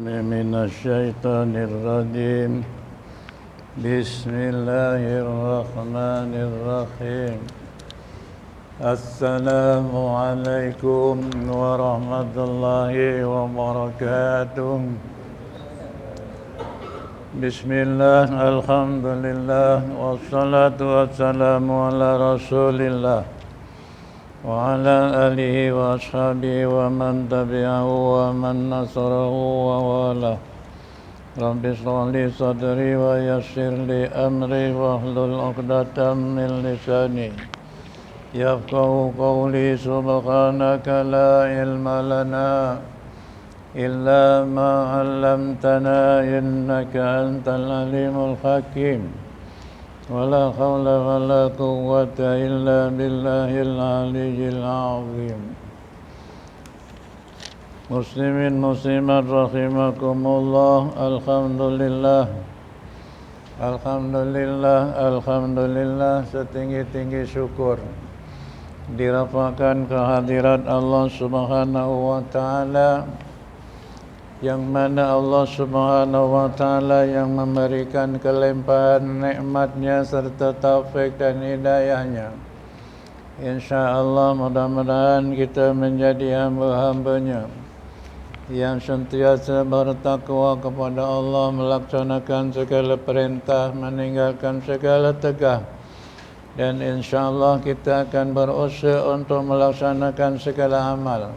من الشيطان الرجيم بسم الله الرحمن الرحيم السلام عليكم ورحمة الله وبركاته بسم الله الحمد لله والصلاة والسلام على رسول الله وعلى آله وأصحابه ومن تبعه ومن نصره ووالاه رب اشرح لي صدري ويسر لي أمري واحلل عقدة من لساني يفقهوا قولي سبحانك لا علم لنا إلا ما علمتنا إنك أنت العليم الحكيم ولا حول ولا قوة إلا بالله العلي العظيم Muslimin muslimat rahimakumullah. Alhamdulillah setinggi-tinggi syukur dirapatkan kehadirat Allah Subhanahu wa taala, yang mana Allah Subhanahu wa taala yang memberikan kelimpahan nikmatnya serta taufik dan hidayahnya. InsyaAllah mudah-mudahan kita menjadi hamba-hambanya yang sentiasa bertakwa kepada Allah, melaksanakan segala perintah, meninggalkan segala tegah, dan insyaAllah kita akan berusaha untuk melaksanakan segala amal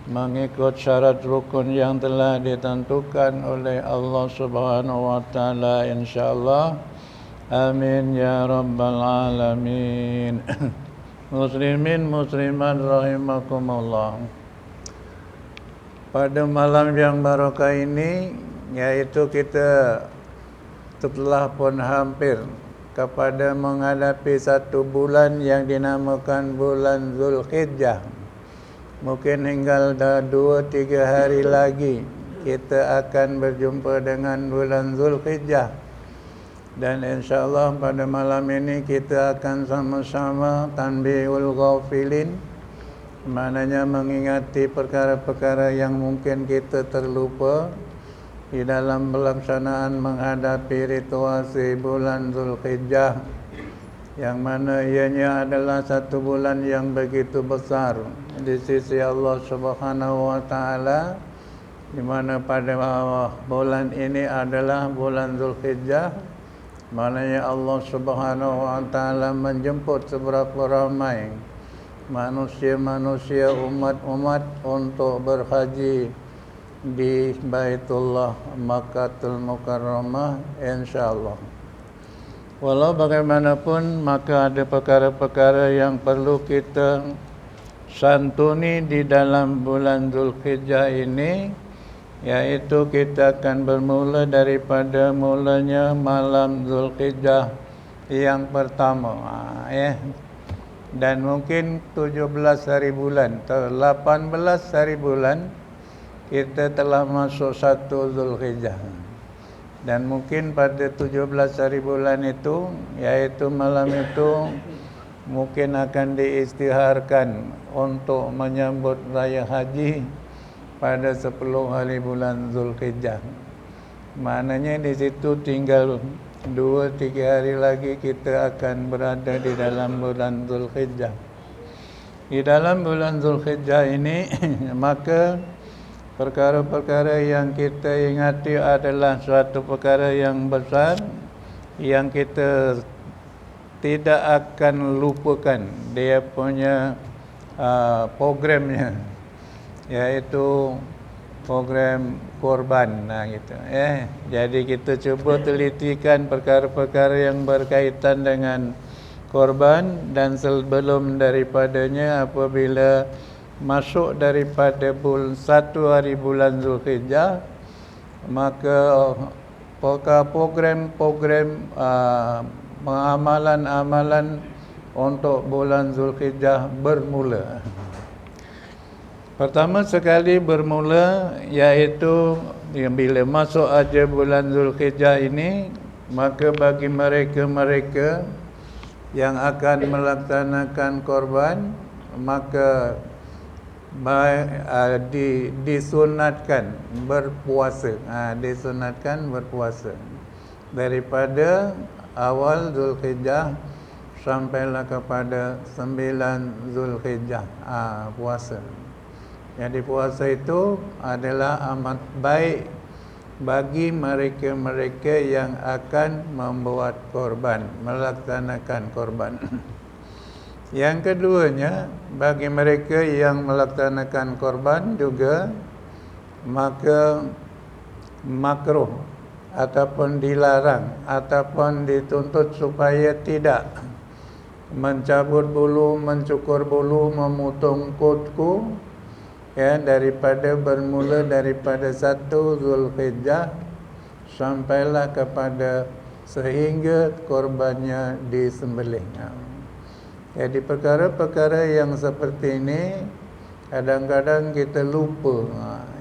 mengikut syarat rukun yang telah ditentukan oleh Allah Subhanahu wa taala, insyaallah. Amin ya rabbal alamin. Muslimin muslimat rahimakumullah. Pada malam yang barokah ini, yaitu kita telah pun hampir kepada menghadapi satu bulan yang dinamakan bulan Zulhijjah. Mungkin tinggal 2-3 hari lagi kita akan berjumpa dengan bulan Zulhijjah. Dan insyaAllah pada malam ini kita akan sama-sama tanbihul ghafilin, maknanya mengingati perkara-perkara yang mungkin kita terlupa di dalam pelaksanaan menghadapi rituasi bulan Zulhijjah, yang mana ianya adalah satu bulan yang begitu besar di sisi Allah Subhanahu wa taala, di mana pada bulan ini adalah bulan Zulhijjah, maknanya Allah Subhanahu wa taala menjemput seberapa ramai manusia-manusia, umat-umat untuk berhaji di Baitullah Makkahul Mukarramah, insyaallah. Walau bagaimanapun, maka ada perkara-perkara yang perlu kita santuni di dalam bulan Zulhijjah ini, yaitu kita akan bermula daripada mulanya malam Zulhijjah yang pertama, dan mungkin 17 hari bulan atau 18 hari bulan kita telah masuk 1 Zulhijjah. Dan mungkin pada 17 hari bulan itu, yaitu malam itu, mungkin akan diistiharkan untuk menyambut raya haji pada 10 hari bulan Zulhijjah. Maknanya di situ tinggal 2-3 hari lagi kita akan berada di dalam bulan Zulhijjah. Di dalam bulan Zulhijjah ini maka perkara-perkara yang kita ingati adalah suatu perkara yang besar yang kita tidak akan lupakan dia punya programnya, yaitu program korban. Gitu. Jadi kita cuba telitikan perkara-perkara yang berkaitan dengan korban, dan sebelum daripadanya apabila masuk daripada 1 hari bulan Zulhijjah, maka program-program amalan-amalan untuk bulan Zulhijjah bermula. Pertama sekali bermula, yaitu bila masuk aja bulan Zulhijjah ini, maka bagi mereka-mereka yang akan melaksanakan korban, maka disunatkan berpuasa. Disunatkan berpuasa daripada awal Zulhijjah sampailah kepada 9 Zulhijjah. Puasa. Jadi puasa itu adalah amat baik bagi mereka-mereka yang akan membuat korban, melaksanakan korban. Yang keduanya, bagi mereka yang melaksanakan korban juga, maka makruh ataupun dilarang ataupun dituntut supaya tidak mencabut bulu, mencukur bulu, memotong kuku, ya, bermula daripada 1 Zulhijjah sampailah kepada sehingga korbannya disembelih. Jadi perkara-perkara yang seperti ini kadang-kadang kita lupa,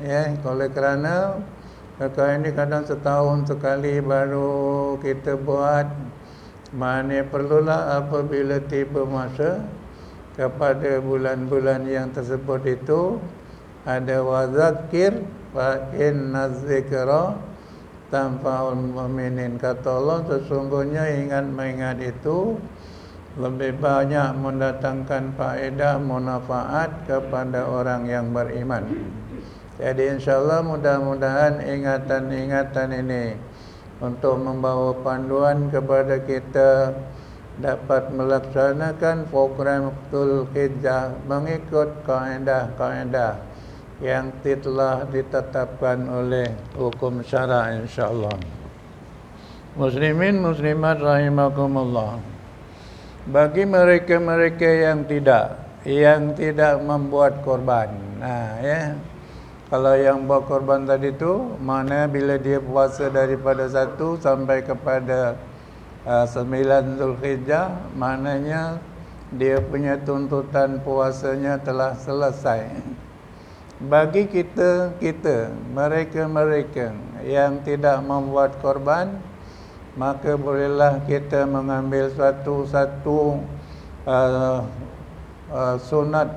ya, oleh kerana perkara ini kadang setahun sekali baru kita buat. Mana perlulah apabila tiba masa kepada bulan-bulan yang tersebut itu ada wazakir fa inna dzikra tanfa'ul mu'minin. Kata Allah, sesungguhnya ingat-mengingat itu lebih banyak mendatangkan faedah, manfaat kepada orang yang beriman. Jadi insyaAllah mudah-mudahan ingatan-ingatan ini untuk membawa panduan kepada kita dapat melaksanakan program Zulhijjah mengikut kaedah-kaedah yang telah ditetapkan oleh hukum syara' insyaAllah. Muslimin muslimat rahimakumullah. Bagi mereka-mereka yang tidak membuat korban, ya, kalau yang buat korban tadi tu, mana bila dia puasa daripada 1 sampai kepada 9 Zulhijjah, maknanya dia punya tuntutan puasanya telah selesai. Bagi kita mereka-mereka yang tidak membuat korban, maka bolehlah kita mengambil satu-satu sunat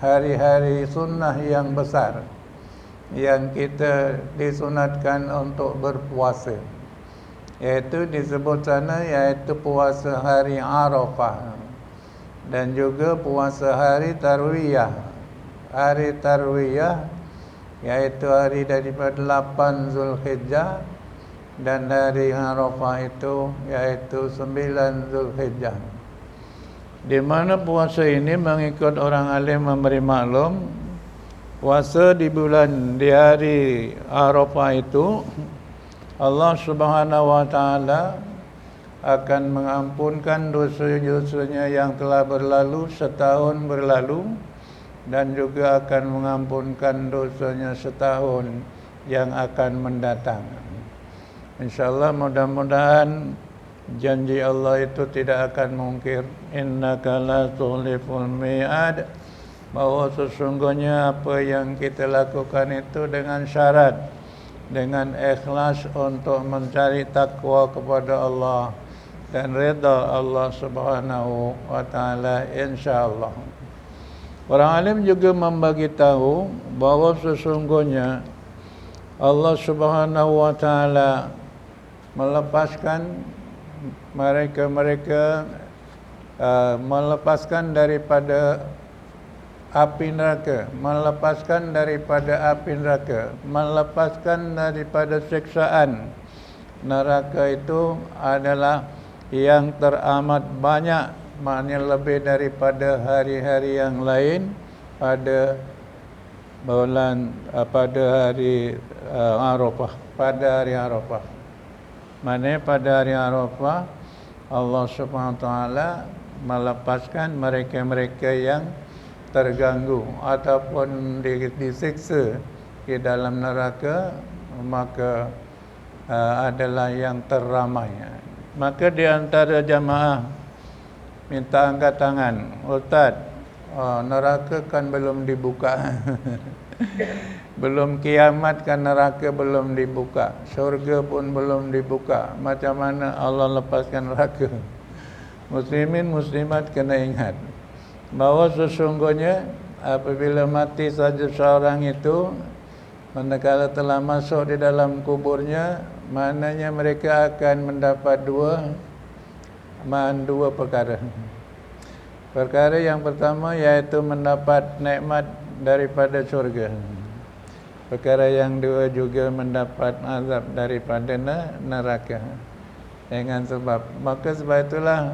hari-hari sunnah yang besar yang kita disunatkan untuk berpuasa, iaitu disebut sana iaitu puasa hari Arafah dan juga puasa hari Tarwiyah. Hari Tarwiyah iaitu hari daripada 8 Zulhijjah dan hari Arafah itu iaitu 9 Zulhijjah. Di mana puasa ini mengikut orang alim memberi maklum, puasa di hari Arafah itu Allah Subhanahu wa taala akan mengampunkan dosa-dosanya yang telah berlalu setahun berlalu dan juga akan mengampunkan dosanya setahun yang akan mendatang. InsyaAllah mudah-mudahan janji Allah itu tidak akan mungkir. Innaka la tukhliful mi'ad, bahwa sesungguhnya apa yang kita lakukan itu dengan syarat, dengan ikhlas untuk mencari takwa kepada Allah dan redha Allah Subhanahu wa taala insyaallah. Orang alim juga membagi tahu bahawa sesungguhnya Allah Subhanahu wa taala melepaskan mereka melepaskan daripada api neraka, melepaskan daripada api neraka, melepaskan daripada siksaan neraka itu adalah yang teramat banyak, maknanya lebih daripada hari-hari yang lain pada bulan pada hari Arafah, pada hari Arafah. Maknanya pada hari Arafah Allah Subhanahu wa taala melepaskan mereka-mereka yang terganggu ataupun disiksa di dalam neraka, maka adalah yang terramai. Maka di antara jamaah minta angkat tangan, Ustaz, neraka kan belum dibuka. Belum kiamat kan neraka belum dibuka, syurga pun belum dibuka, macam mana Allah lepaskan neraka? Muslimin muslimat kena ingat bahawa sesungguhnya apabila mati saja seorang itu, manakala telah masuk di dalam kuburnya, maknanya mereka akan mendapat dua perkara. Perkara yang pertama iaitu mendapat nikmat daripada syurga. Perkara yang dua juga mendapat azab daripada neraka. Dengan sebab itulah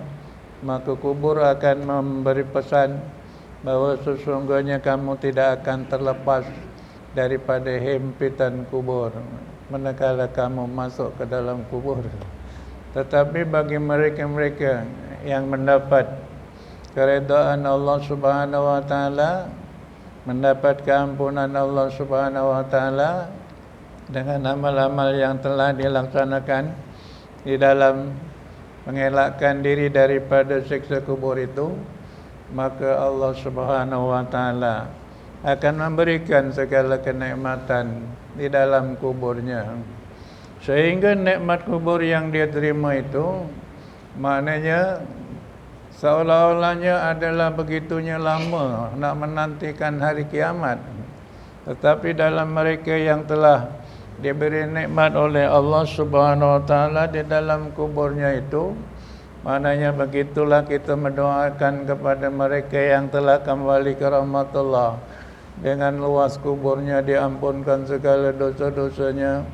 maka kubur akan memberi pesan bahawa sesungguhnya kamu tidak akan terlepas daripada himpitan kubur manakala kamu masuk ke dalam kubur. Tetapi bagi mereka-mereka yang mendapat keredaan Allah Subhanahu wa taala, mendapat keampunan Allah Subhanahu wa taala dengan amal-amal yang telah dilaksanakan di dalam mengelakkan diri daripada siksa kubur itu, maka Allah Subhanahu wa taala akan memberikan segala kenikmatan di dalam kuburnya. Sehingga nikmat kubur yang dia terima itu maknanya seolah-olahnya adalah begitunya lama nak menantikan hari kiamat. Tetapi dalam mereka yang telah diberi nikmat oleh Allah Subhanahu wa taala di dalam kuburnya itu, maknanya begitulah kita mendoakan kepada mereka yang telah kembali ke rahmatullah, dengan luas kuburnya diampunkan segala dosa-dosanya,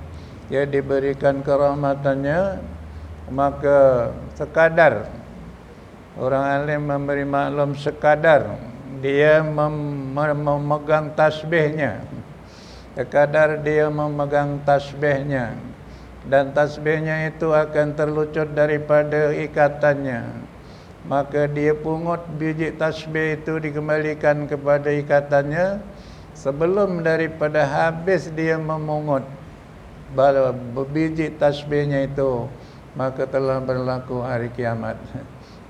dia diberikan kerahmatannya. Maka sekadar orang alim memberi maklum, sekadar dia memegang tasbihnya, sekadar dia memegang tasbihnya, dan tasbihnya itu akan terlucut daripada ikatannya, maka dia pungut biji tasbih itu dikembalikan kepada ikatannya sebelum daripada habis dia memungut biji tasbihnya itu, maka telah berlaku hari kiamat.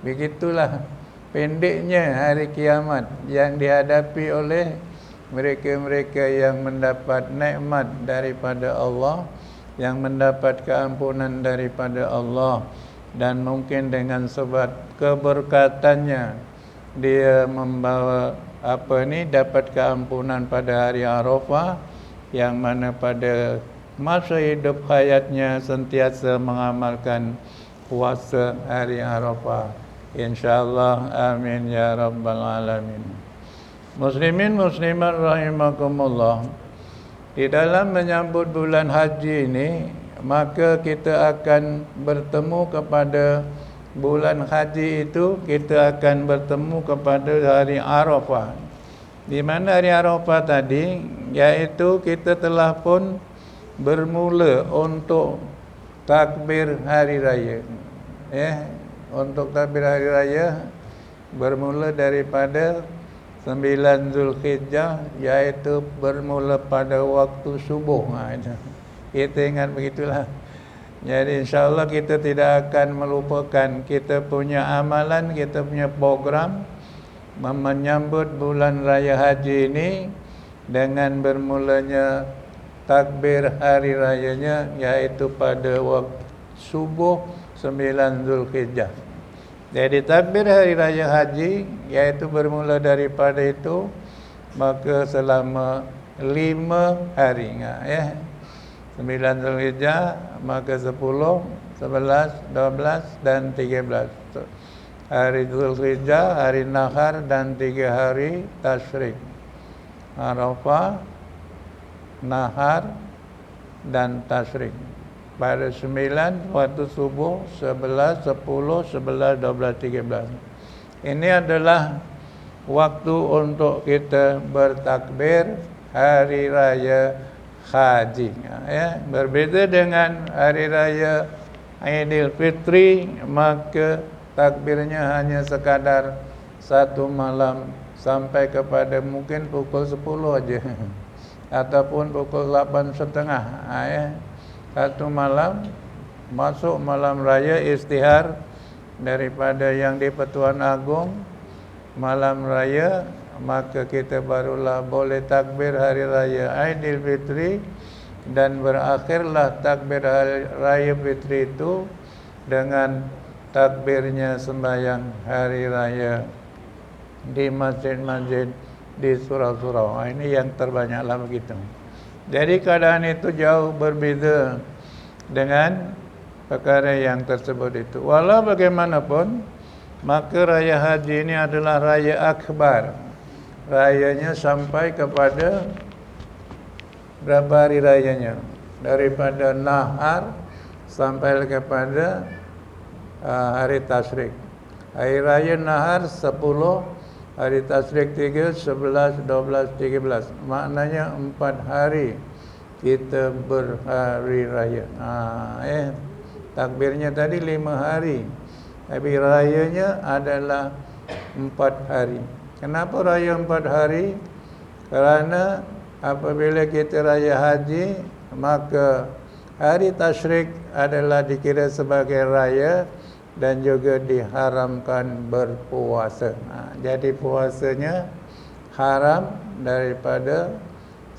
Begitulah pendeknya hari kiamat yang dihadapi oleh mereka-mereka yang mendapat nikmat daripada Allah, yang mendapat keampunan daripada Allah, dan mungkin dengan sebab keberkatannya dia membawa dapat keampunan pada hari Arafah, yang mana pada masa hidup hayatnya sentiasa mengamalkan puasa hari Arafah. InsyaAllah, amin ya rabbal alamin. Muslimin muslimat rahimakumullah, di dalam menyambut bulan haji ini, maka kita akan bertemu kepada bulan haji itu, kita akan bertemu kepada hari Arafah. Di mana hari Arafah tadi, iaitu kita telah pun bermula untuk takbir hari raya. Untuk takbir hari raya bermula daripada 9 Zulhijjah, iaitu bermula pada waktu subuh. Kita ingat begitulah. Jadi insyaAllah kita tidak akan melupakan kita punya amalan, kita punya program menyambut bulan raya haji ini dengan bermulanya takbir hari rayanya, iaitu pada waktu subuh 9 Zulhijjah. Jadi takbir hari raya haji iaitu bermula daripada itu, maka selama 5 hari 9 Zulhijjah, maka 10, 11, 12 dan 13. Hari Zulhijjah, hari Nahar dan 3 hari Tasyrik. Arafah, Nahar dan Tasyrik. Pada 9 waktu subuh, 11, 10, 11, 12, 13. Ini adalah waktu untuk kita bertakbir hari raya haji. Berbeza dengan hari raya Aidil Fitri, maka takbirnya hanya sekadar 1 malam sampai kepada mungkin pukul 10 aja ataupun pukul 8.30. 1 malam, masuk malam raya istihar daripada yang di-Pertuan Agong malam raya, maka kita barulah boleh takbir hari raya Aidil Fitri, dan berakhirlah takbir hari raya Fitri itu dengan takbirnya sembahyang hari raya di masjid-masjid di surau-surau. Ini yang terbanyaklah begitu. Jadi keadaan itu jauh berbeza dengan perkara yang tersebut itu. Walau bagaimanapun, maka raya haji ini adalah raya akbar. Rayanya sampai kepada berapa hari rayanya? Daripada nahar sampai kepada hari tasyrik. Hari raya nahar 10, hari tasyrik 3, 11, 12, 13. Maknanya 4 hari kita berhari raya. Takbirnya tadi 5 hari. Tapi rayanya adalah 4 hari. Kenapa raya 4 hari? Kerana apabila kita raya haji, maka hari tasyrik adalah dikira sebagai raya dan juga diharamkan berpuasa. Jadi puasanya haram daripada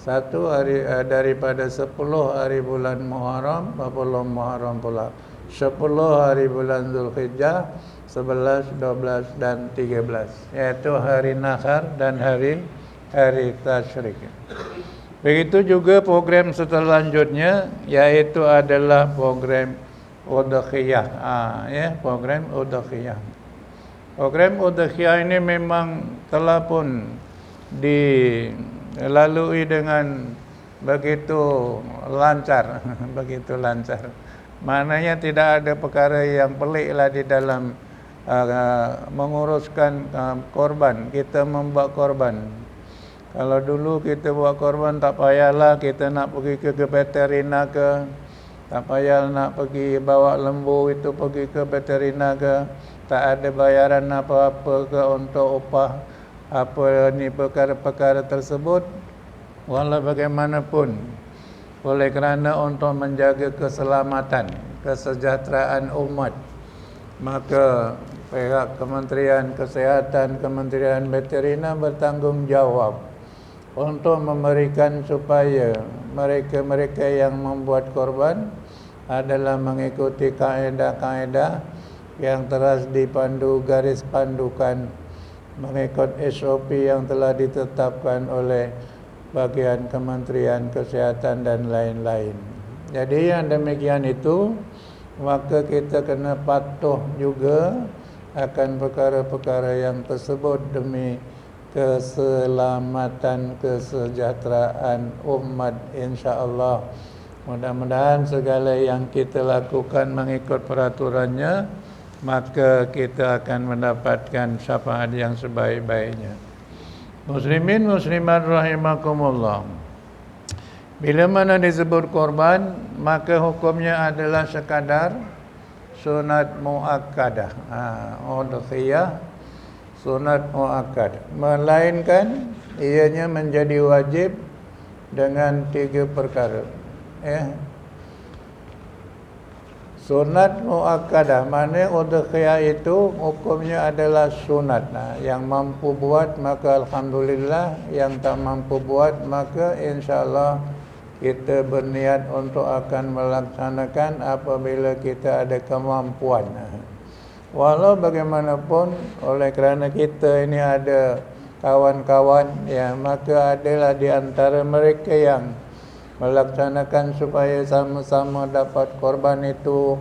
1 hari daripada 10 hari bulan Muharram, 10 Muharram pula. 10 hari bulan Zulhijjah, 11, 12 dan 13, yaitu hari nahar dan hari tasyrik. Begitu juga program selanjutnya, yaitu adalah program udhiyah. Program udhiyah. Program udhiyah ini memang telah pun dilalui dengan begitu lancar, begitu lancar. Maknanya tidak ada perkara yang peliklah di dalam menguruskan korban. Kita membuat korban. Kalau dulu kita buat korban, tak payahlah kita nak pergi ke veterina ke, tak payah nak pergi bawa lembu itu pergi ke veterina ke, tak ada bayaran apa-apa ke untuk upah apa ni perkara-perkara tersebut. Walau bagaimanapun, oleh kerana untuk menjaga keselamatan, kesejahteraan umat, maka pihak Kementerian Kesihatan, Kementerian Veterina bertanggungjawab untuk memberikan supaya mereka-mereka yang membuat korban adalah mengikuti kaedah-kaedah yang telah dipandu garis pandukan mengikut SOP yang telah ditetapkan oleh bagian Kementerian Kesihatan dan lain-lain. Jadi yang demikian itu, maka kita kena patuh juga akan perkara-perkara yang tersebut demi keselamatan, kesejahteraan umat, insya-Allah. Mudah-mudahan segala yang kita lakukan mengikut peraturannya, maka kita akan mendapatkan syafaat yang sebaik-baiknya. Muslimin muslimat rahimakumullah. Bila mana disebut korban, maka hukumnya adalah sekadar sunat muakkadah. Udhiyah sunat muakkad, melainkan ianya menjadi wajib dengan 3 perkara. Sunat muakkadah, maknanya udhiyah itu hukumnya adalah sunat. Yang mampu buat maka alhamdulillah, yang tak mampu buat maka insya-Allah kita berniat untuk akan melaksanakan apabila kita ada kemampuan. Walau bagaimanapun, oleh kerana kita ini ada kawan-kawan, maka adalah di antara mereka yang melaksanakan supaya sama-sama dapat korban itu,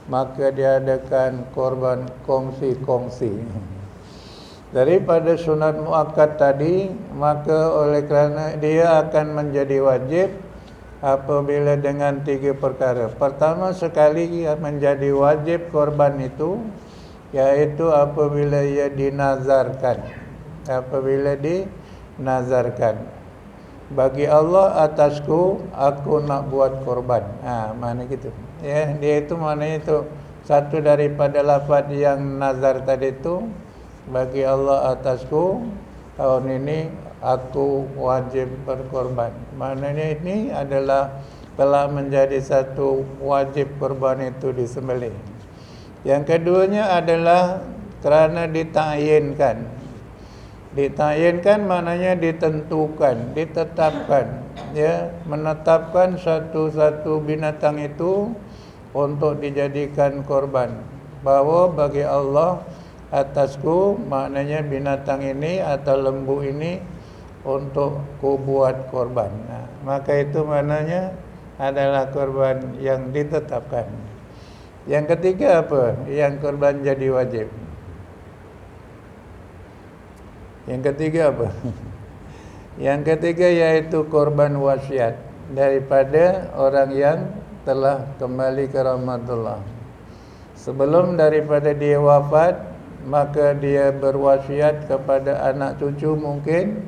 maka diadakan korban kongsi-kongsi. Daripada sunat muakkad tadi, maka oleh kerana dia akan menjadi wajib apabila dengan 3 perkara. Pertama sekali menjadi wajib korban itu, yaitu apabila ia dinazarkan. Apabila dinazarkan, bagi Allah atasku, aku nak buat korban. Mana gitu. Dia itu maknanya itu satu daripada lafaz yang nazar tadi itu, bagi Allah atasku, tahun ini aku wajib berkorban. Maknanya ini adalah telah menjadi satu wajib korban itu disembelih. Yang keduanya adalah kerana ditayinkan. Ditayinkan maknanya ditentukan, ditetapkan, menetapkan satu-satu binatang itu untuk dijadikan korban. Bahawa bagi Allah atasku, maknanya binatang ini atau lembu ini untuk ku buat korban. Maka itu maknanya adalah korban yang ditetapkan. Yang ketiga apa? Yang korban jadi wajib. Yang ketiga apa? Yang ketiga yaitu korban wasiat daripada orang yang telah kembali ke rahmatullah. Sebelum daripada dia wafat, maka dia berwasiat kepada anak cucu mungkin.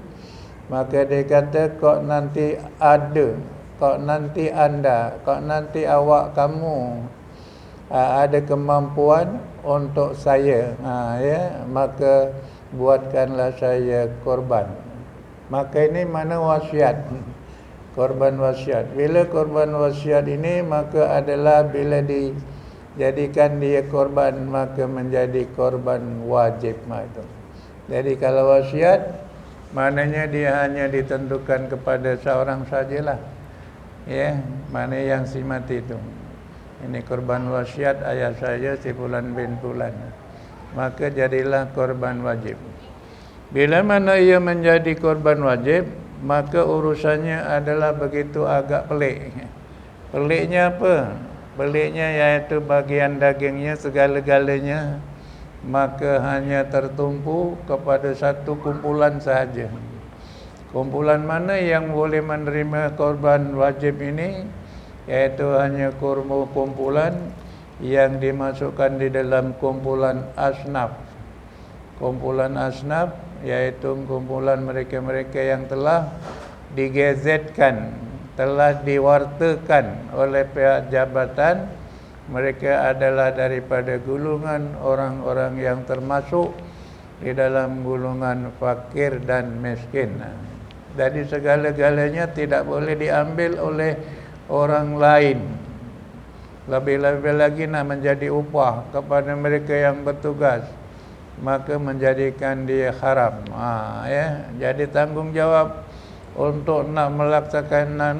Maka dia kata, kok nanti ada, kok nanti anda, kok nanti awak kamu ada kemampuan untuk saya, ya, maka buatkanlah saya korban. Maka ini mana wasiat, korban wasiat. Bila korban wasiat ini maka adalah bila dijadikan dia korban maka menjadi korban wajib itu. Jadi kalau wasiat maknanya dia hanya ditentukan kepada seorang sajalah, ya, mana yang si mati itu. Ini korban wasiat ayah saya si Fulan bin Fulan, maka jadilah korban wajib. Bila mana ia menjadi korban wajib, maka urusannya adalah begitu agak pelik. Peliknya apa? Peliknya yaitu bagian dagingnya segala-galanya maka hanya tertumpu kepada satu kumpulan sahaja. Kumpulan mana yang boleh menerima korban wajib ini? Yaitu hanya kumpulan yang dimasukkan di dalam kumpulan asnaf. Kumpulan asnaf yaitu kumpulan mereka-mereka yang telah digazetkan, telah diwartakan oleh pihak jabatan. Mereka adalah daripada golongan orang-orang yang termasuk di dalam golongan fakir dan miskin. Jadi segala-galanya tidak boleh diambil oleh orang lain. Lebih-lebih lagi nak menjadi upah kepada mereka yang bertugas, maka menjadikan dia haram. Ya, jadi tanggungjawab untuk nak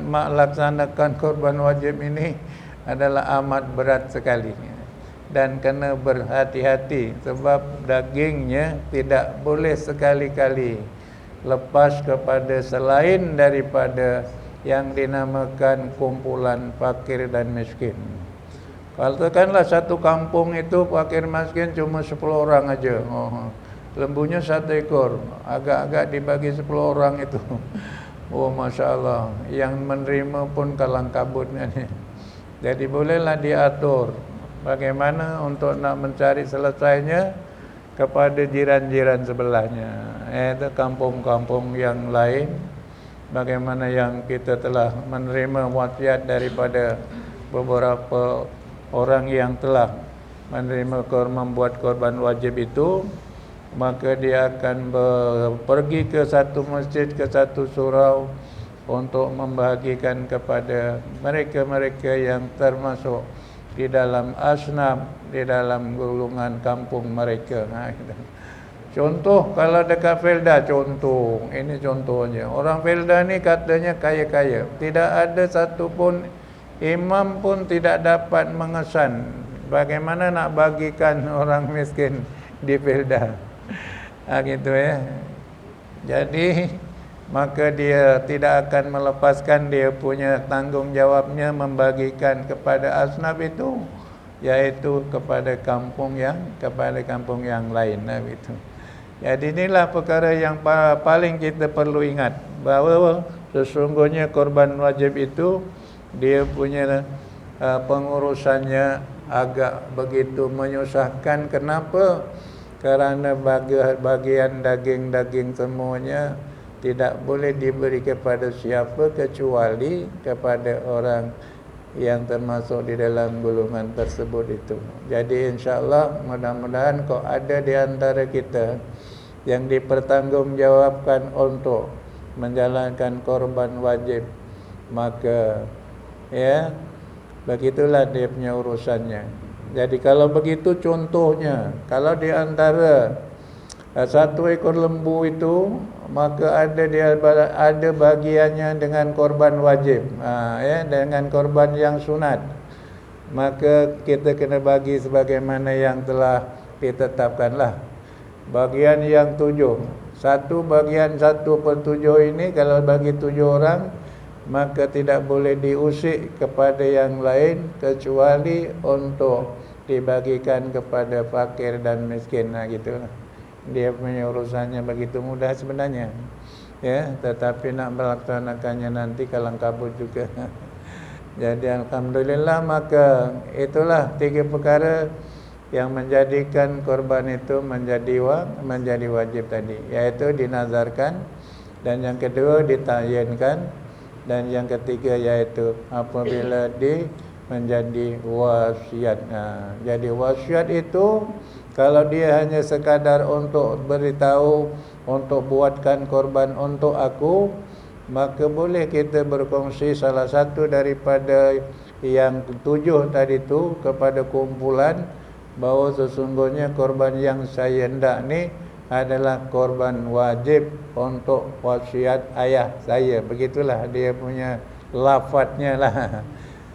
melaksanakan korban wajib ini adalah amat berat sekali. Dan kena berhati-hati sebab dagingnya tidak boleh sekali-kali lepas kepada selain daripada yang dinamakan kumpulan fakir dan miskin. Katakanlah satu kampung itu fakir miskin cuma 10 orang aja. Lembunya 1 ekor, agak-agak dibagi 10 orang itu. Oh, Masya Allah, yang menerima pun kalang kabut. Jadi bolehlah diatur bagaimana untuk nak mencari selesainya kepada jiran-jiran sebelahnya. Itu kampung-kampung yang lain, bagaimana yang kita telah menerima wasiat daripada beberapa orang yang telah menerima membuat korban wajib itu, maka dia akan pergi ke satu masjid, ke satu surau untuk membahagikan kepada mereka-mereka yang termasuk di dalam asnaf, di dalam golongan kampung mereka. Contoh kalau dekat Felda, contoh, ini contohnya. Orang Felda ni katanya kaya-kaya. Tidak ada satu pun imam pun tidak dapat mengesan bagaimana nak bagikan orang miskin di Felda. Gitu ya. Jadi maka dia tidak akan melepaskan dia punya tanggungjawabnya membagikan kepada asnaf itu, yaitu kepada kampung yang lain. Gitu. Jadi inilah perkara yang paling kita perlu ingat, bahawa sesungguhnya korban wajib itu dia punya pengurusannya agak begitu menyusahkan. Kenapa? Kerana bagian daging-daging semuanya tidak boleh diberi kepada siapa kecuali kepada orang yang termasuk di dalam golongan tersebut itu. Jadi insya-Allah mudah-mudahan kok ada di antara kita yang dipertanggungjawabkan untuk menjalankan korban wajib, maka ya begitulah dia punya urusannya. Jadi kalau begitu contohnya, kalau di antara 1 ekor lembu itu, maka ada bagiannya dengan korban wajib, ya, dengan korban yang sunat. Maka kita kena bagi sebagaimana yang telah ditetapkanlah. Bagian yang 7, 1/7 ini kalau bagi 7 orang, maka tidak boleh diusik kepada yang lain kecuali untuk dibagikan kepada fakir dan miskin. Nah gitulah. Dia punya urusannya begitu mudah sebenarnya. Ya, tetapi nak melaksanakannya nanti kalang kabut juga. Jadi alhamdulillah, maka itulah 3 perkara yang menjadikan korban itu menjadi wajib tadi, yaitu dinazarkan, dan yang kedua ditayinkan, dan yang ketiga yaitu apabila menjadi wasiat. Jadi wasiat itu kalau dia hanya sekadar untuk beritahu, untuk buatkan korban untuk aku, maka boleh kita berkongsi salah satu daripada yang 7 tadi tu kepada kumpulan, bahawa sesungguhnya korban yang saya hendak ni adalah korban wajib untuk wasiat ayah saya. Begitulah dia punya lafadznya lah.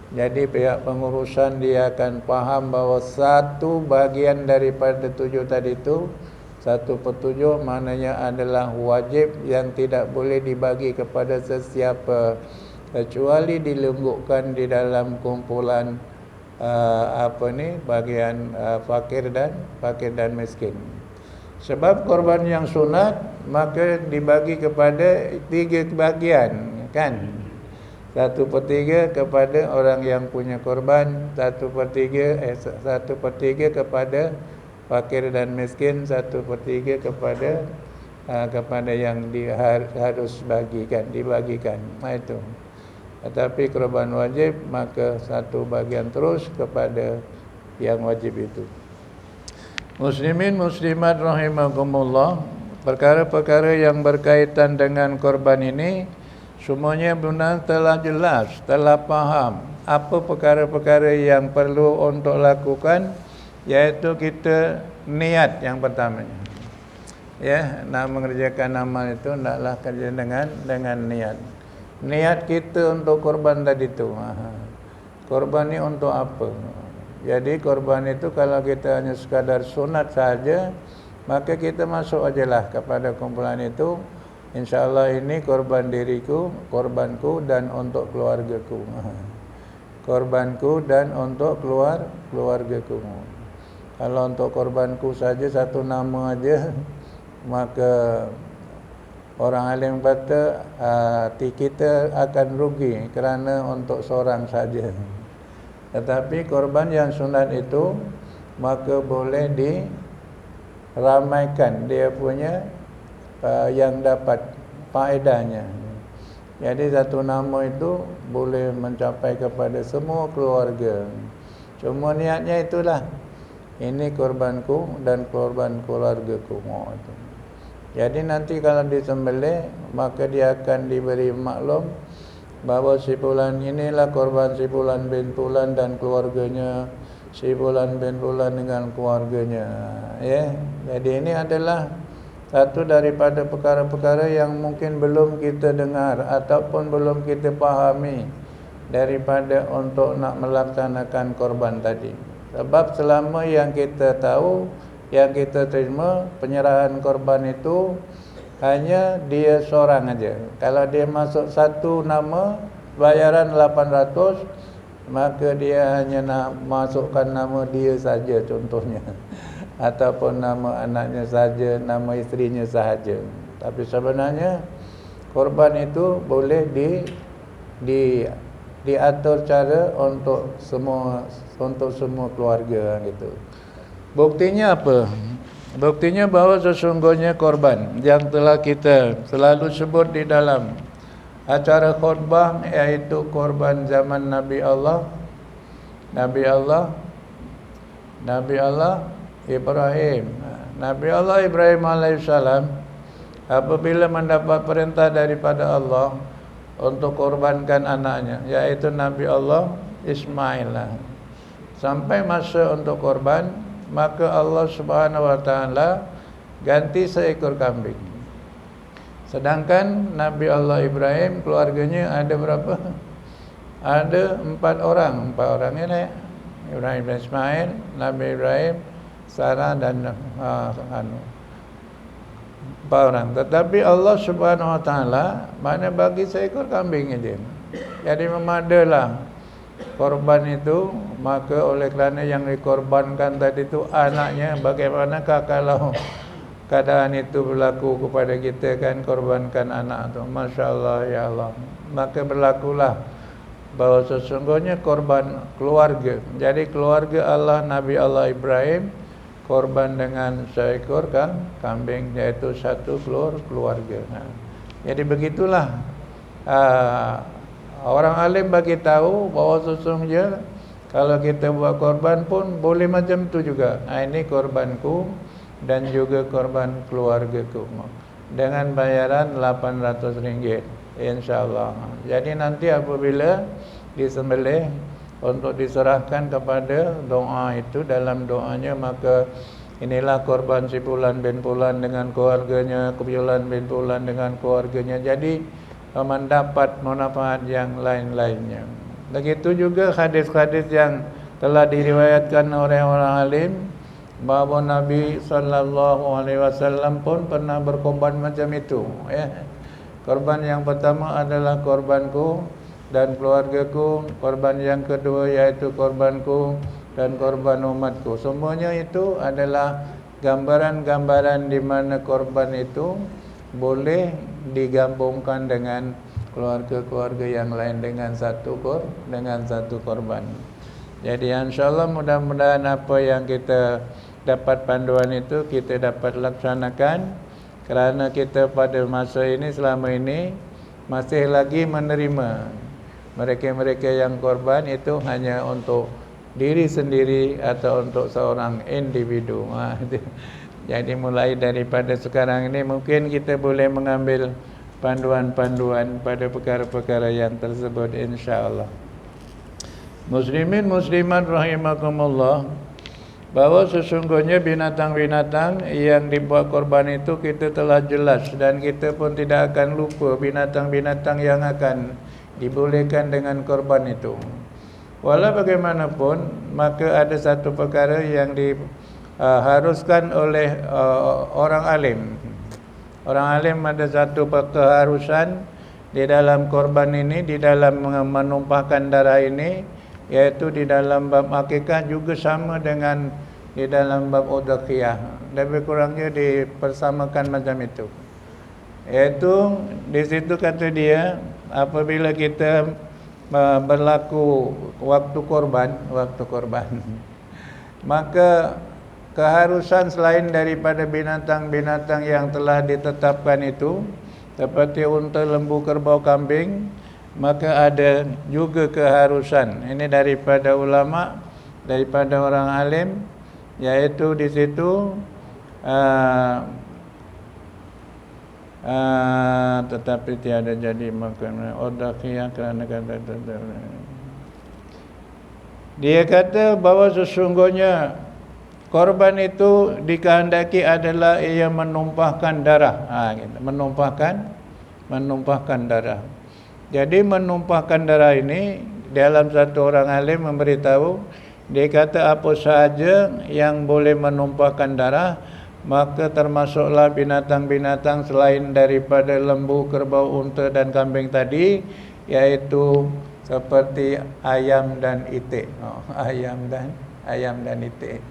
Jadi pihak pengurusan dia akan faham bahawa 1 bahagian daripada 7 tadi tu, 1/7 maknanya adalah wajib yang tidak boleh dibagi kepada sesiapa kecuali dilembutkan di dalam kumpulan bagian fakir dan miskin. Sebab korban yang sunat maka dibagi kepada 3 bahagian, kan? 1/3 kepada orang yang punya korban, 1/3 kepada fakir dan miskin, 1/3 kepada yang harus dibagikan. Itu. Tetapi korban wajib maka 1 bahagian terus kepada yang wajib itu. Muslimin muslimat rahimakumullah, perkara-perkara yang berkaitan dengan korban ini semuanya benar telah jelas, telah faham apa perkara-perkara yang perlu untuk lakukan, iaitu kita niat yang pertamanya. Ya, nak mengerjakan amal itu hendaklah kerja dengan niat. Niat kita untuk korban tadi tu. Korban ni untuk apa? Jadi korban itu kalau kita hanya sekadar sunat saja, maka kita masuk ajalah kepada kumpulan itu. InsyaAllah ini korban diriku, korbanku dan untuk keluargaku. Korbanku dan untuk keluargaku. Kalau untuk korbanku saja 1 nama aja, maka orang alim kata hati kita akan rugi kerana untuk seorang saja. Tetapi korban yang sunat itu maka boleh diramaikan dia punya yang dapat faedahnya. Jadi 1 nama itu boleh mencapai kepada semua keluarga. Cuma niatnya itulah, ini korbanku dan korban keluargaku. Jadi nanti kalau disembelih, maka dia akan diberi maklum bahawa si fulan inilah korban si fulan bin fulan dan keluarganya, si fulan bin fulan dengan keluarganya. Ya, jadi ini adalah satu daripada perkara-perkara yang mungkin belum kita dengar ataupun belum kita fahami daripada untuk nak melaksanakan korban tadi. Sebab selama yang kita tahu, yang kita terima penyerahan korban itu hanya dia seorang aja. Kalau dia masuk 1 nama bayaran 800, maka dia hanya nak masukkan nama dia saja contohnya, ataupun nama anaknya saja, nama isterinya sahaja. Tapi sebenarnya korban itu boleh diatur cara untuk semua keluarga gitu. Buktinya apa? Buktinya bahawa sesungguhnya korban yang telah kita selalu sebut di dalam acara khutbah, iaitu korban zaman Nabi Allah Ibrahim. Nabi Allah Ibrahim alaihissalam apabila mendapat perintah daripada Allah untuk korbankan anaknya, iaitu Nabi Allah Ismail, sampai masa untuk korban, maka Allah Subhanahu wa taala ganti seekor kambing. Sedangkan Nabi Allah Ibrahim keluarganya ada berapa? Ada 4 orang. 4 orang ini Ibrahim dan Ismail, Nabi Ibrahim, Sarah dan 4 orang. Tetapi Allah Subhanahu Wa Taala mana bagi seekor kambing aja. Jadi memadalah korban itu, maka oleh kerana yang dikorbankan tadi itu anaknya, bagaimanakah kalau keadaan itu berlaku kepada kita kan, korbankan anak tu. Masya Allah, ya Allah. Maka berlakulah bahawa sesungguhnya korban keluarga. Jadi keluarga Allah, Nabi Allah Ibrahim korban dengan seekor kambing, iaitu satu keluarga. Jadi begitulah orang alim bagi tahu bahawa sesungguhnya kalau kita buat korban pun boleh macam tu juga. Ini korbanku dan juga korban keluargaku dengan bayaran RM800, insya-Allah. Jadi nanti apabila disembelih untuk diserahkan kepada doa itu, dalam doanya maka inilah korban si Fulan bin Fulan dengan keluarganya, Fulan bin Fulan dengan keluarganya. Jadi mendapat manfaat yang lain-lainnya. Begitu juga hadis-hadis yang telah diriwayatkan oleh orang alim bahawa Nabi SAW pun pernah berkorban macam itu, ya. Korban yang pertama adalah korbanku dan keluargaku, korban yang kedua yaitu korbanku dan korban umatku. Semuanya itu adalah gambaran-gambaran di mana korban itu boleh digabungkan dengan keluarga-keluarga yang lain dengan satu korban. Jadi insya-Allah mudah-mudahan apa yang kita dapat panduan itu kita dapat laksanakan, kerana kita pada masa ini, selama ini masih lagi menerima mereka-mereka yang korban itu hanya untuk diri sendiri atau untuk seorang individu. Jadi mulai daripada sekarang ini mungkin kita boleh mengambil panduan-panduan pada perkara-perkara yang tersebut, insya-Allah. Muslimin muslimat rahimakumullah, bahawa sesungguhnya binatang-binatang yang dibuat korban itu kita telah jelas, dan kita pun tidak akan lupa binatang-binatang yang akan dibolehkan dengan korban itu. Walau bagaimanapun, maka ada satu perkara yang diharuskan oleh orang alim. Orang alim ada satu keharusan di dalam korban ini, di dalam menumpahkan darah ini, iaitu di dalam bab akikah juga sama dengan di dalam bab udhiyah. Lebih kurangnya dipersamakan macam itu. Iaitu di situ kata dia, apabila kita berlaku waktu korban, maka keharusan selain daripada binatang-binatang yang telah ditetapkan itu, seperti unta, lembu, kerbau, kambing, maka ada juga keharusan. Ini daripada ulama, daripada orang alim, yaitu di situ tetapi tiada jadi makan udhiyah kerana kata dia kata bahawa sesungguhnya korban itu dikehendaki adalah ia menumpahkan darah, gitu. menumpahkan darah. Jadi menumpahkan darah ini, dalam satu orang alim memberitahu, dia kata apa sahaja yang boleh menumpahkan darah, maka termasuklah binatang-binatang selain daripada lembu, kerbau, unta dan kambing tadi, yaitu seperti ayam dan itik. Ayam dan itik.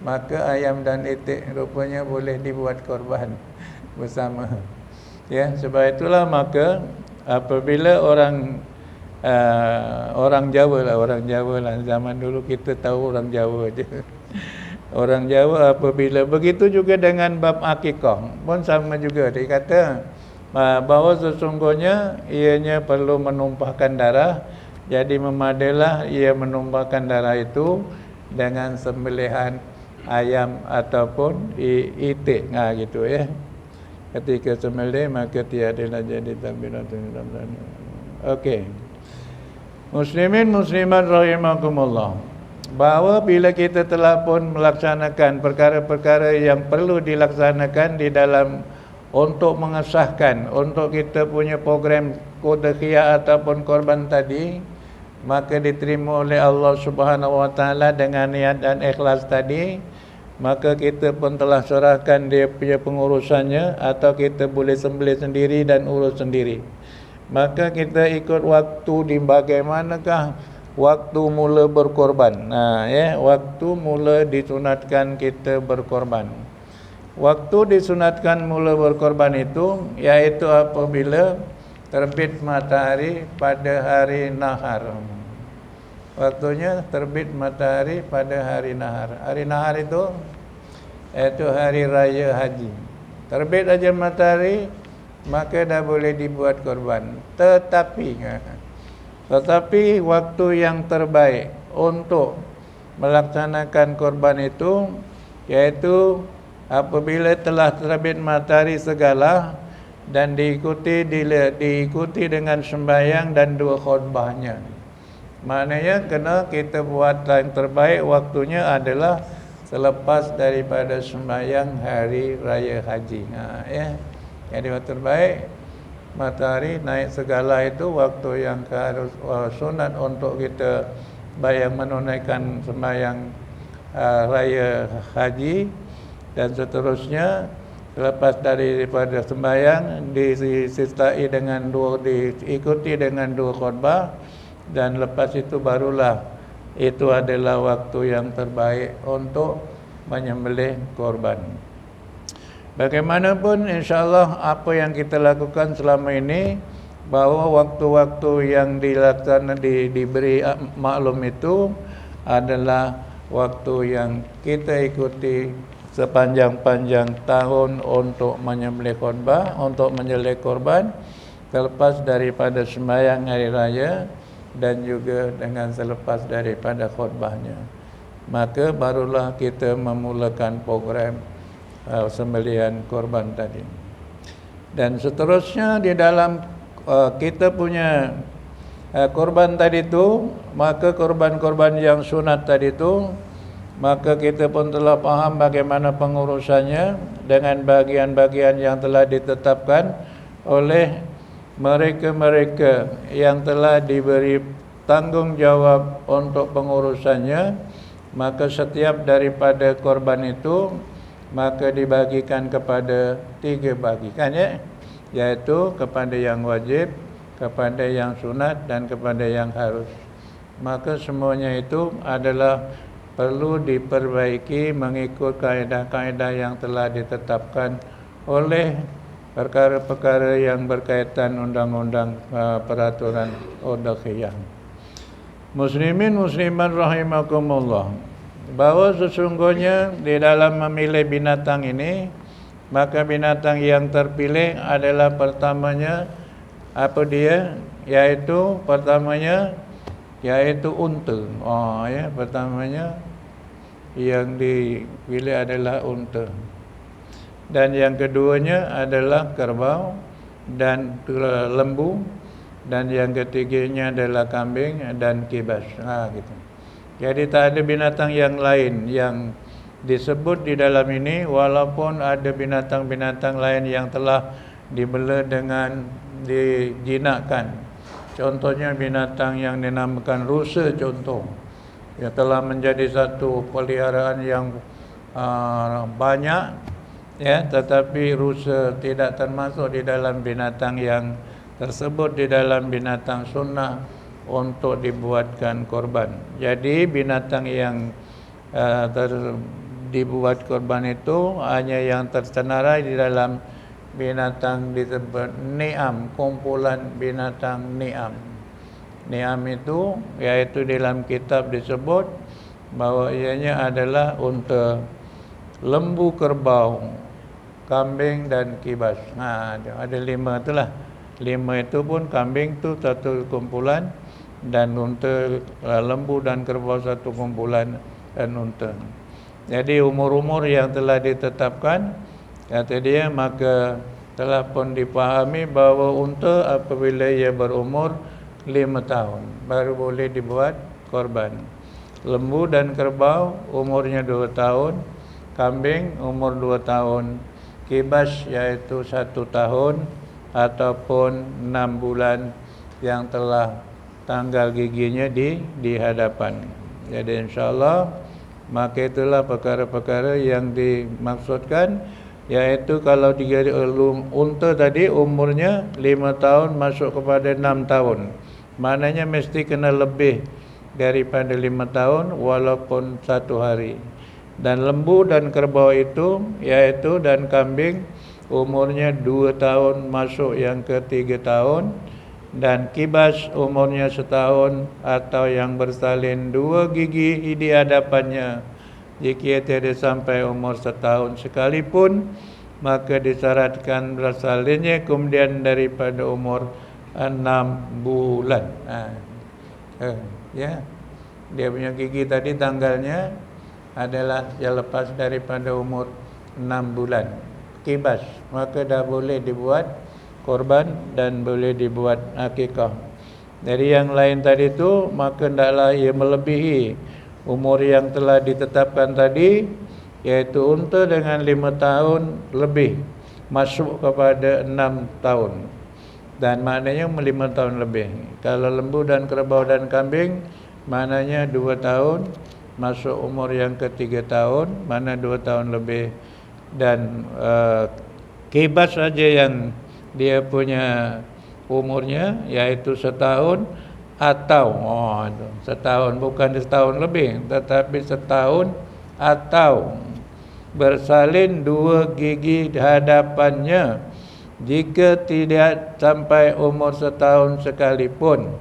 Maka ayam dan itik rupanya boleh dibuat korban bersama. Ya, sebab itulah maka apabila orang Jawa lah, zaman dulu kita tahu orang Jawa je. Orang Jawa apabila begitu juga dengan bab akikah pun sama juga. Dia kata bahawa sesungguhnya ianya perlu menumpahkan darah. Jadi memadalah ia menumpahkan darah itu dengan sembelihan ayam ataupun itik, gitu ya. Ketika sembelih maka tiadalah jadi takbiratun ihram. Okey. Muslimin muslimat rahimakumullah, bahawa bila kita telah pun melaksanakan perkara-perkara yang perlu dilaksanakan di dalam untuk mengesahkan, untuk kita punya program udhiyah ataupun korban tadi, maka diterima oleh Allah Subhanahu Wa Taala dengan niat dan ikhlas tadi, maka kita pun telah serahkan dia punya pengurusannya, atau kita boleh sembelih sendiri dan urus sendiri. Maka kita ikut waktu di bagaimanakah waktu mula berkorban. Waktu mula disunatkan kita berkorban. Waktu disunatkan mula berkorban itu iaitu apabila terbit matahari pada hari nahar. Waktunya terbit matahari pada hari nahar. Hari nahar itu hari raya haji. Terbit aja matahari, maka dah boleh dibuat korban. Tetapi waktu yang terbaik untuk melaksanakan korban itu iaitu apabila telah terbit matahari segala dan diikuti dengan sembahyang dan 2 khutbahnya. Maknanya kena kita buat yang terbaik waktunya adalah selepas daripada sembahyang hari raya haji. Jadi waktu terbaik matahari naik segala itu waktu yang harus sunat untuk kita menunaikan sembahyang raya haji, dan seterusnya selepas daripada sembahyang diikuti dengan 2 khutbah, dan lepas itu barulah itu adalah waktu yang terbaik untuk menyembelih korban. Bagaimanapun insya-Allah apa yang kita lakukan selama ini, bahawa waktu-waktu yang diberi maklum itu adalah waktu yang kita ikuti sepanjang-panjang tahun untuk menyembelih korban selepas daripada sembahyang hari raya dan juga dengan selepas daripada khutbahnya. Maka barulah kita memulakan program sembelihan korban tadi. Dan seterusnya di dalam kita punya korban tadi itu, maka korban-korban yang sunat tadi itu, maka kita pun telah faham bagaimana pengurusannya dengan bagian-bagian yang telah ditetapkan oleh mereka-mereka yang telah diberi tanggungjawab untuk pengurusannya. Maka setiap daripada korban itu maka dibagikan kepada 3 bagian, yaitu kepada yang wajib, kepada yang sunat dan kepada yang harus. Maka semuanya itu adalah perlu diperbaiki mengikut kaedah-kaedah yang telah ditetapkan oleh perkara-perkara yang berkaitan undang-undang peraturan udhiyah. Muslimin musliman rahimakumullah, bahawa sesungguhnya di dalam memilih binatang ini, maka binatang yang terpilih adalah pertamanya yaitu unta. Pertamanya yang dipilih adalah unta. Dan yang keduanya adalah kerbau dan lembu, dan yang ketiganya adalah kambing dan kibas. Gitu. Jadi tak ada binatang yang lain yang disebut di dalam ini, walaupun ada binatang-binatang lain yang telah dibela dengan dijinakkan. Contohnya binatang yang dinamakan rusa contoh, yang telah menjadi satu peliharaan yang banyak, tetapi rusa tidak termasuk di dalam binatang yang tersebut di dalam binatang sunnah untuk dibuatkan korban. Jadi binatang yang dibuat korban itu hanya yang tersenarai di dalam binatang disebut ni'am, kumpulan binatang ni'am. Ni'am itu yaitu dalam kitab disebut bahawa ianya adalah unta, lembu, kerbau, kambing dan kibas. Ada 5 itulah. 5 itu pun kambing tu satu kumpulan, dan unta, lembu dan kerbau satu kumpulan, dan unta. Jadi umur-umur yang telah ditetapkan, kata dia, maka telah pun dipahami bahawa unta apabila ia berumur 5 tahun baru boleh dibuat korban. Lembu dan kerbau umurnya 2 tahun, kambing umur 2 tahun, kibas iaitu 1 tahun ataupun 6 bulan yang telah tanggal giginya di hadapan. Jadi insyaAllah Maka itulah perkara-perkara yang dimaksudkan, iaitu kalau unta tadi umurnya 5 tahun masuk kepada 6 tahun, maknanya mesti kena lebih daripada 5 tahun walaupun 1 hari. Dan lembu dan kerbau itu, iaitu dan kambing, umurnya 2 tahun masuk yang ke 3 tahun, dan kibas umurnya 1 tahun atau yang bersalin 2 gigi di hadapannya. Jika tiada sampai umur 1 tahun sekalipun, maka disyaratkan bersalinnya kemudian daripada umur 6 bulan. Ya, dia punya gigi tadi tanggalnya adalah yang lepas daripada umur 6 bulan. Kibas, maka dah boleh dibuat korban dan boleh dibuat akikah. Dari yang lain tadi tu, maka hendaklah ia melebihi umur yang telah ditetapkan tadi, iaitu unta dengan 5 tahun lebih masuk kepada 6 tahun. Dan maknanya 5 tahun lebih. Kalau lembu dan kerbau dan kambing, maknanya 2 tahun masuk umur yang ke 3 tahun, mana 2 tahun lebih. Dan kibas saja yang dia punya umurnya iaitu 1 tahun atau setahun, bukan 1 tahun lebih, tetapi 1 tahun atau bersalin 2 gigi di hadapannya jika tidak sampai umur 1 tahun sekalipun,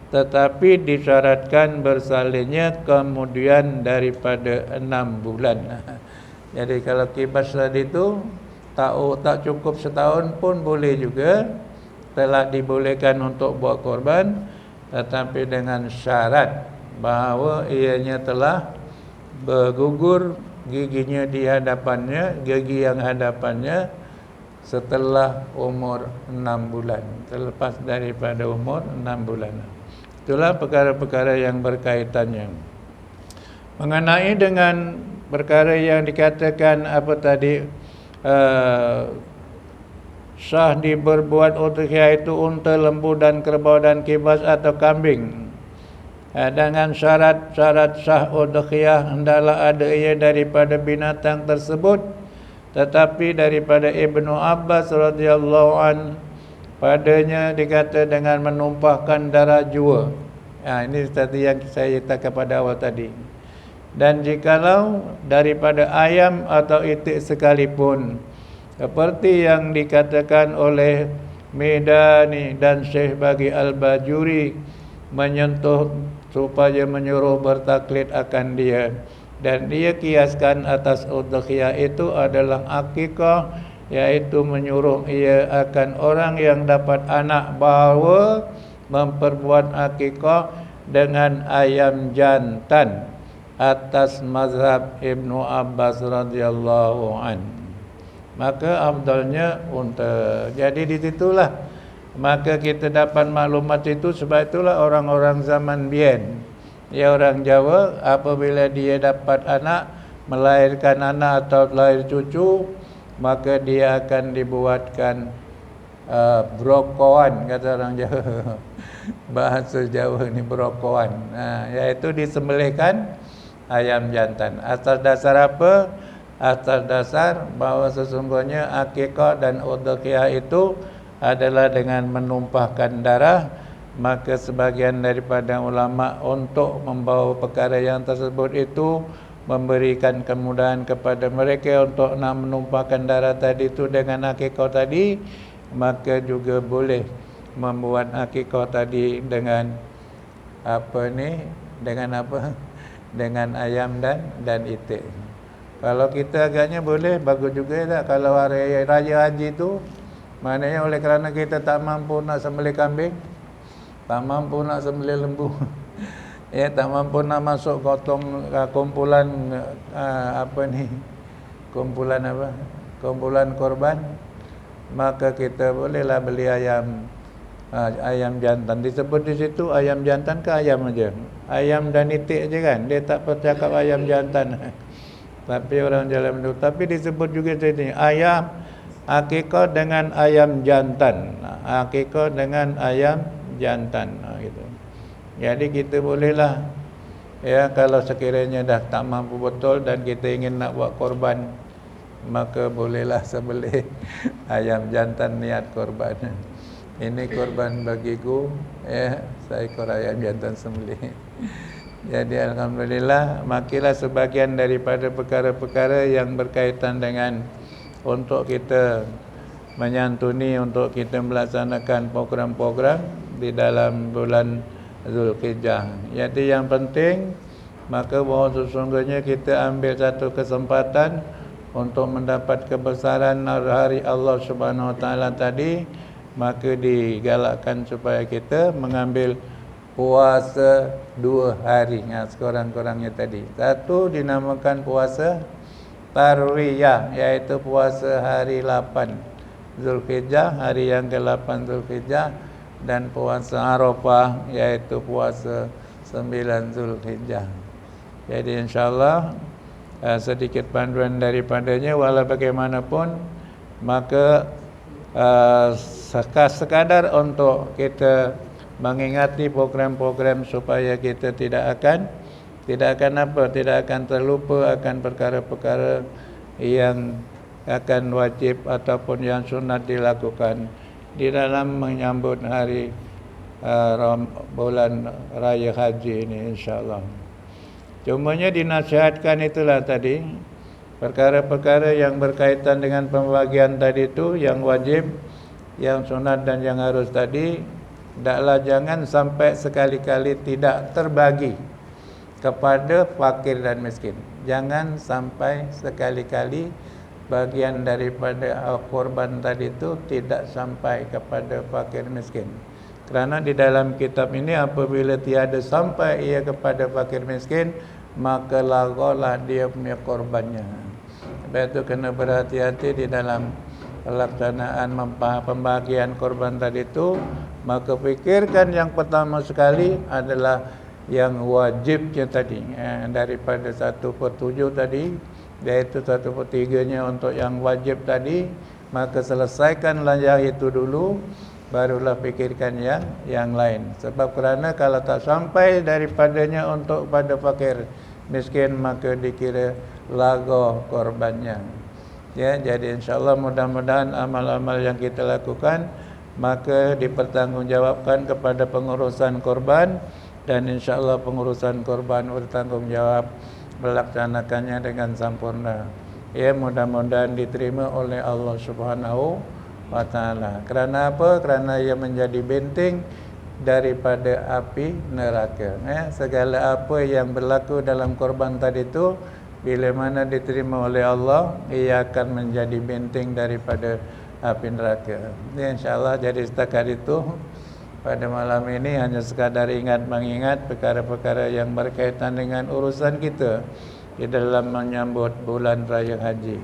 tetapi disyaratkan bersalinnya kemudian daripada 6 bulan. Jadi kalau kibas tadi itu tak cukup 1 tahun pun boleh juga, telah dibolehkan untuk buat korban, tetapi dengan syarat bahawa ianya telah bergugur giginya di hadapannya, gigi yang hadapannya setelah umur 6 bulan, terlepas daripada umur 6 bulan. Itulah perkara-perkara yang berkaitannya. Mengenai dengan perkara yang dikatakan apa tadi, sah diberbuat udhiyah itu unta, lembu dan kerbau dan kibas atau kambing. Dengan syarat-syarat sah udhiyah hendaklah ada ia daripada binatang tersebut. Tetapi daripada Ibnu Abbas radhiyallahu an, padanya dikata dengan menumpahkan darah jua. Ini tadi yang saya katakan pada awal tadi. Dan jikalau daripada ayam atau itik sekalipun, seperti yang dikatakan oleh Medani dan Syekh Bagi Al-Bajuri, menyentuh supaya menyuruh bertaklid akan dia, dan dia kiaskan atas udhiyah itu adalah akikah, iaitu menyuruh ia akan orang yang dapat anak bahawa memperbuat akikah dengan ayam jantan atas mazhab Ibnu Abbas radhiyallahu an. Maka afdalnya unta. Jadi di situlah maka kita dapat maklumat itu. Sebab itulah orang-orang zaman biyen, ya orang Jawa, apabila dia dapat anak, melahirkan anak atau lahir cucu, maka dia akan dibuatkan brokoan, kata orang Jawa. Bahasa Jawa ni brokoan, iaitu disembelihkan ayam jantan. Atas dasar apa? Atas dasar bahawa sesungguhnya akikah dan udhiyah itu adalah dengan menumpahkan darah. Maka sebagian daripada ulama untuk membawa perkara yang tersebut itu memberikan kemudahan kepada mereka untuk nak menumpahkan darah tadi itu dengan akikah tadi, maka juga boleh membuat akikah tadi dengan dengan ayam dan itik. Kalau kita agaknya boleh, bagus juga tak? Kalau hari raya haji tu, maknanya oleh kerana kita tak mampu nak sembelih kambing, tak mampu nak sembelih lembu, ya, tak mampu nak masuk kumpulan kumpulan korban, maka kita bolehlah beli ayam jantan. Disebut di situ ayam jantan ke ayam aja? Ayam dan itik aja kan? Dia tak bercakap ayam jantan. Tapi orang jalan dulu. Tapi disebut juga sini ayam akikah dengan ayam jantan. Akikah dengan ayam jantan, gitu. Jadi kita bolehlah Ya, kalau sekiranya dah tak mampu betul dan kita ingin nak buat korban, maka bolehlah sembelih ayam jantan niat korban. Ini korban bagiku, ya, seekor ayam jantan sembelih. Jadi alhamdulillah, makilah sebagian daripada perkara-perkara yang berkaitan dengan untuk kita menyantuni, untuk kita melaksanakan program-program di dalam bulan Zulhijjah. Jadi yang penting, maka bahawa sesungguhnya kita ambil satu kesempatan untuk mendapat kebesaran hari Allah Subhanahu Wa Taala tadi, maka digalakkan supaya kita mengambil puasa 2 hari. Sekurang-kurangnya tadi. Satu dinamakan puasa Tarwiyah, iaitu puasa hari 8 Zulhijjah, hari yang ke-8 Zulhijjah, dan puasa Arafah, iaitu puasa 9 Zulhijjah. Jadi insyaAllah sedikit panduan daripadanya. Walau bagaimanapun, maka sekadar untuk kita mengingati program-program supaya kita tidak akan terlupa akan perkara-perkara yang akan wajib ataupun yang sunat dilakukan di dalam menyambut hari bulan raya haji ini, insyaAllah. Cumanya dinasihatkan itulah tadi, perkara-perkara yang berkaitan dengan pembagian tadi itu, yang wajib, yang sunat dan yang harus tadi, jangan sampai sekali-kali tidak terbagi kepada fakir dan miskin. Jangan sampai sekali-kali bagian daripada korban tadi itu tidak sampai kepada fakir miskin. Kerana di dalam kitab ini, apabila tiada sampai ia kepada fakir miskin, maka lagalah dia punya korbannya. Sebab itu kena berhati-hati di dalam pelaksanaan pembagian korban tadi itu. Maka fikirkan yang pertama sekali adalah yang wajibnya tadi, daripada 1/7 tadi, iaitu 1/3-nya untuk yang wajib tadi. Maka selesaikanlah yang itu dulu, barulah fikirkan yang lain. Sebab kerana kalau tak sampai daripadanya untuk pada fakir miskin, maka dikira laga korbannya. Ya, jadi insyaAllah mudah-mudahan amal-amal yang kita lakukan maka dipertanggungjawabkan kepada pengurusan korban, dan insyaAllah pengurusan korban bertanggungjawab melaksanakannya dengan sempurna. Ya, mudah-mudahan diterima oleh Allah Subhanahu Wa Taala. Kerana apa? Kerana ia menjadi benteng daripada api neraka. Segala apa yang berlaku dalam korban tadi itu, bila mana diterima oleh Allah, ia akan menjadi benteng daripada api neraka. Ya, insyaAllah. Jadi setakat itu pada malam ini hanya sekadar mengingat perkara-perkara yang berkaitan dengan urusan kita di dalam menyambut bulan raya haji.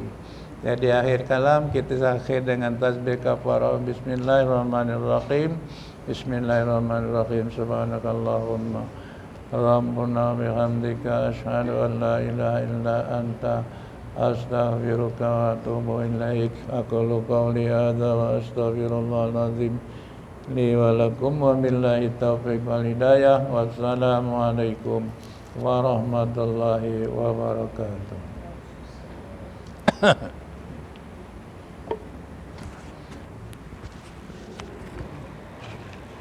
Jadi akhir kalam kita akhir dengan tasbih kafarah. Bismillahirrahmanirrahim. Bismillahirrahmanirrahim. Subhanakallahumma Rabbuna bihamdika asyhadu an la ilaha illa anta astaghfiruka wa atubu ilaik. Aqulu qawli hadza wa astaghfirullahal azim li wa lakum wa billahi taufiq wal hidayah. Wassalamu alaikum warahmatullahi wabarakatuh.